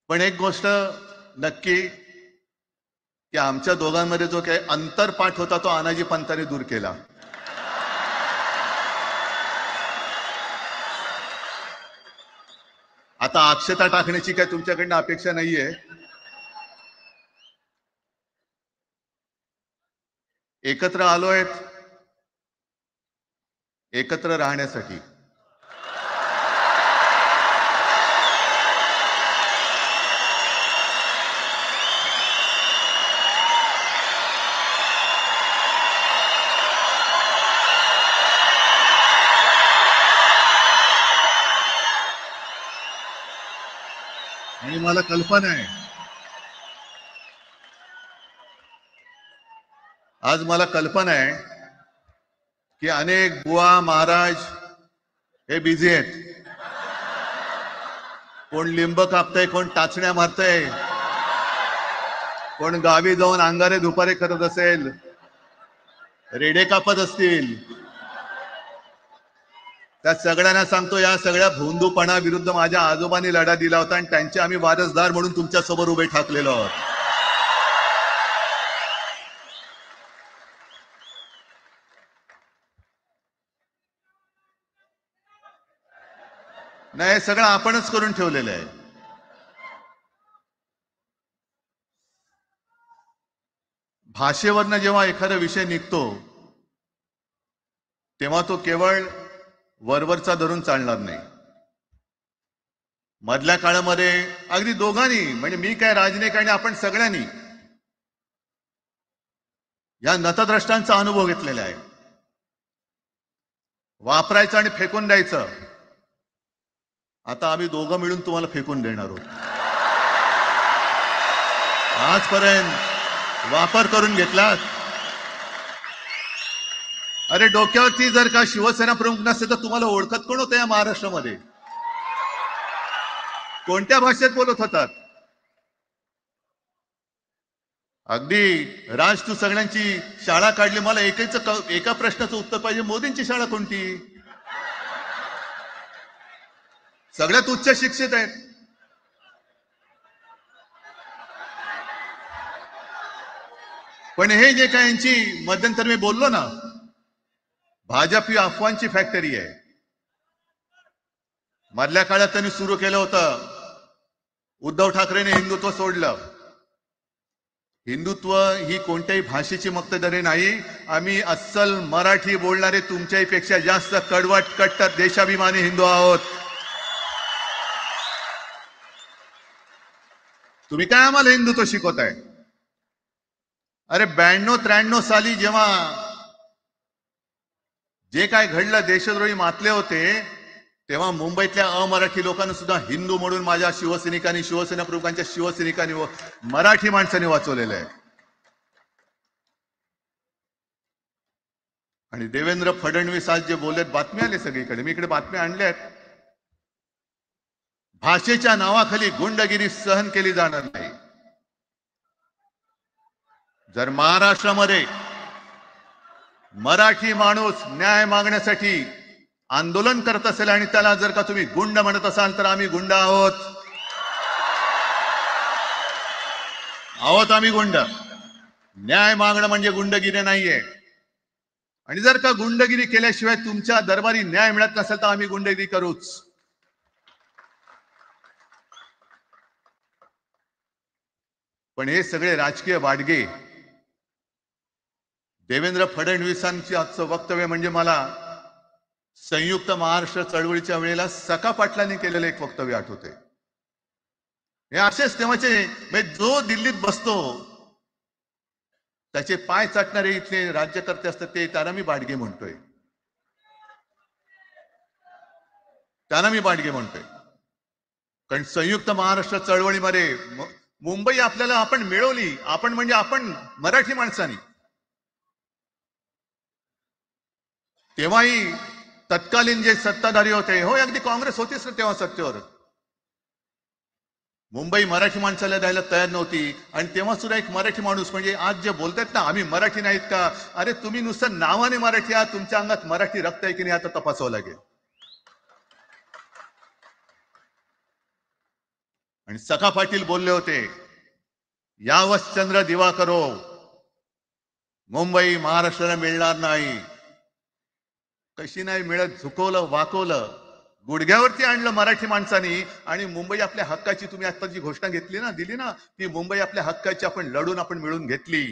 पण एक गोष्ट नक्की की आमच्या दोघांमध्ये जो काही अंतरपाठ होता तो आनाजी पंतांनी दूर केला. आता अक्षता टाकण्याची काय तुमच्याकडनं अपेक्षा नाहीये. एकत्र आलोय एकत्र राहण्यासाठी. आणि मला कल्पना आहे, आज मला कल्पना आहे की अनेक बुवा महाराज हे बिझी आहेत. कोण लिंब कापतय, कोण टाचण्या मारतय, कोण गावी जाऊन अंगारे दुपारे करत असेल, रेडे कापत असतील. त्या सगळ्यांना सांगतो, या सगळ्या भोंदूपणा विरुद्ध माझ्या आजोबांनी लढा दिला होता आणि त्यांचे आम्ही वारसदार म्हणून तुमच्या समोर उभे ठाकलेलो आहोत. नाही, हे सगळं आपणच करून ठेवलेलं आहे. भाषेवरनं जेव्हा एखादा विषय निघतो तेव्हा तो केवळ वरवरचा धरून चालणार नाही. मधल्या काळामध्ये अगदी दोघांनी, म्हणजे मी काय राजने काय, आपण सगळ्यांनी या नतद्रष्टांचा अनुभव घेतलेला आहे. वापरायचं आणि फेकून द्यायचं. आता आम्ही दोघं मिळून तुम्हाला फेकून देणार आहोत. आजपर्यंत वापर करून घेतलात. अरे डोक्यावरती जर का शिवसेना प्रमुख नसते तर तुम्हाला ओळखत कोण होतं या महाराष्ट्रामध्ये? कोणत्या भाषेत बोलत होतात? अगदी राज, तू सगळ्यांची शाळा काढली. मला एका प्रश्नाचं उत्तर पाहिजे, मोदींची शाळा कोणती? सगळ्यात उच्च शिक्षित आहेत. पण हे जे काय यांची मध्यंतर मी बोललो ना, भाजप ही अफवांची फॅक्टरी आहे. मधल्या काळात त्यांनी सुरू केलं होतं. उद्धव ठाकरेने हिंदुत्व सोडलं. हिंदुत्व ही कोणत्याही भाषेची मक्तेदारी नाही. आम्ही अस्सल मराठी बोलणारे तुमच्याही पेक्षा जास्त कडवट कट्टर देशाभिमानी हिंदू आहोत. तुम्ही काय आम्हाला हिंदुत्व शिकवताय? अरे 92-93 साली जेव्हा जे काय घडलं, देशद्रोही मातले होते, तेव्हा मुंबईतल्या अमराठी लोकांना सुद्धा हिंदू म्हणून माझ्या शिवसैनिकांनी, शिवसेना प्रमुखांच्या शिवसैनिकांनी व मराठी माणसांनी वाचवलेलं आहे. आणि देवेंद्र फडणवीस आज जे बोललेत, बातमी आली सगळीकडे, मी इकडे बातम्या आणल्यात. भाषेच्या नावाखाली गुंडगिरी सहन केली जाणार नाही. जर महाराष्ट्रामध्ये मराठी माणूस न्याय मागण्यासाठी आंदोलन करत असेल आणि त्याला जर का तुम्ही गुंड म्हणत असाल तर आम्ही गुंड आहोत. आम्ही गुंड. न्याय मागणं म्हणजे गुंडगिरी नाहीये. आणि जर का गुंडगिरी केल्याशिवाय तुमच्या दरबारी न्याय मिळत नसेल तर आम्ही गुंडगिरी करूच. पण हे सगळे राजकीय वाडगे, देवेंद्र फडणवीसांची आजचं वक्तव्य म्हणजे मला संयुक्त महाराष्ट्र चळवळीच्या वेळेला सखा पाटलांनी केलेलं एक वक्तव्य आठवते. हे असेच तेव्हाचे, जो दिल्लीत बसतो त्याचे पाय चाटणारे इथले राज्यकर्ते असतात, ते त्यांना मी बाडगे म्हणतोय. कारण संयुक्त महाराष्ट्र चळवळीमध्ये मुंबई आपल्याला आपण मिळवली. आपण म्हणजे आपण मराठी माणसांनी. तेव्हाही तत्कालीन जे सत्ताधारी होते, हो अगदी काँग्रेस होतीच ना तेव्हा सत्तेवर, मुंबई मराठी माणसाला द्यायला तयार नव्हती. आणि तेव्हा सुद्धा एक मराठी माणूस, म्हणजे आज जे बोलतात ना आम्ही मराठी नाहीत का, अरे तुम्ही नुसतं नावाने मराठी आहात, तुमच्या अंगात मराठी रक्त आहे की नाही आता तपासावं लागेल. आणि सखा पाटील बोलले होते, यावच चंद्र दिवा करो, मुंबई महाराष्ट्राला मिळणार नाही. कशी नाही मिळत, झुकवलं वाकवलं, गुडघ्यावरती आणलं मराठी माणसानी. आणि मुंबई आपल्या हक्काची, तुम्ही आता जी घोषणा घेतली ना, दिली ना, ती मुंबई आपल्या हक्काची आपण लढून आपण मिळून घेतली.